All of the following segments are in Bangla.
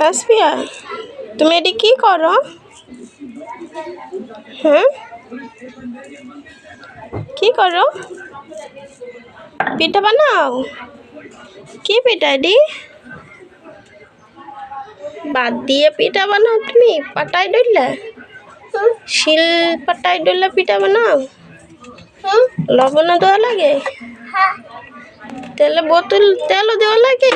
তাসফিয়া, তুমি এটি কি করো? হ্যাঁ, কি করো? পিঠা বানাও? কি পিঠা এটি? বাদ দিয়ে পিঠা বানাও তুমি? পাটায় ডইলা, শিল পাটায় ডইলা পিঠা বানাও? লবণও দেওয়া লাগে? তেলও দেওয়া লাগে?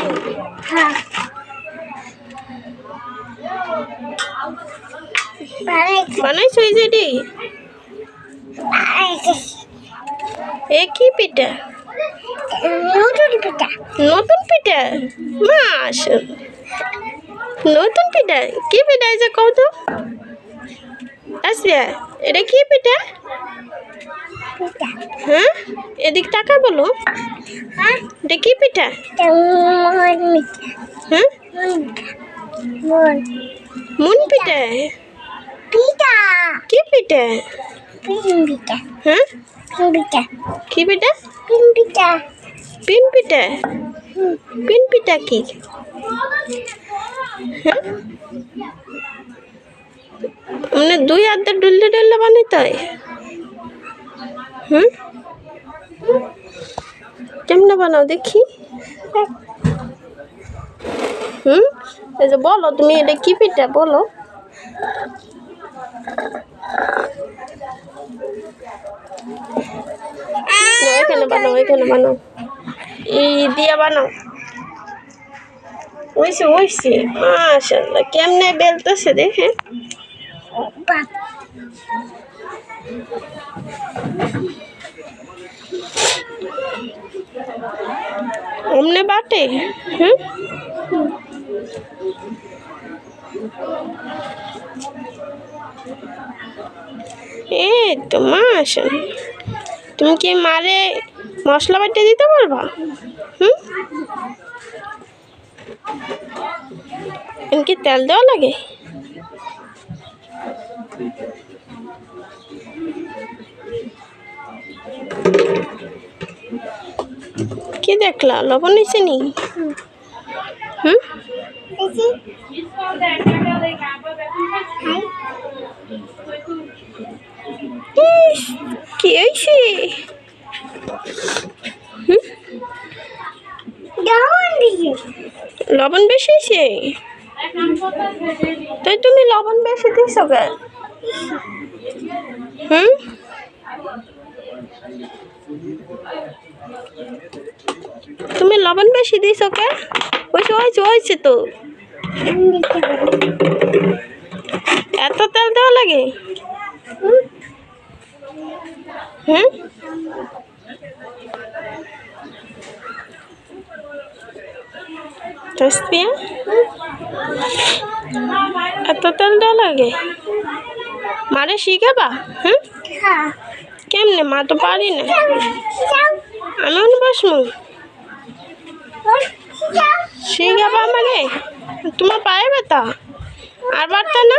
বানাইছো এই যেটি? এ কি পিঠা? নতুন পিঠা? মাস নতুন পিঠা? কি পিঠা এই যে কও তো? আসিয়া, এটা কি পিঠা? হ্যাঁ, এদিক টাকা বলো। এটা কি পিঠা? হ্যাঁ, মুন পিঠা? কি পিঠা? হ্যাঁ, কি পিঠা? পিন পিঠা? পিন পিঠা কি? হ্যাঁ, মানে দুই হাতে ডুললে ডুললে বানাইতে হয়? কেমনে বানাও দেখি? এই যে বলো তুমি, এটা কি পিঠা বলো? এখানে বানাও, এখানে বানাও, এই দিয়া বানাও। ওইসে মাশাআল্লাহ, কেমনে বেলতেছে দেখে। অমনে বাটে? এই তো মাশাআল্লাহ, তুমি কি মারে মশলা বাটে দিতে পারবা? কি তেল দেওয়া লাগে? কি দেখলা, লবণ নিছে নি? কি হয়েছে? লবণ বেশি হয়েছে? তাই তুমি লবণ বেশি দিছো কেন? তুমি লবণ বেশি দিছো কেন? হয়েছে তো। এত তেল দেওয়া লাগে? তাসফিয়া, এত তেল দেওয়া লাগে? মারে শিখাবা? কেমনে? মা তো পারি না। আমি বসবো? শিখাবা আমারে? তোমার পায়ে ব্যথা আর বাড়তা না?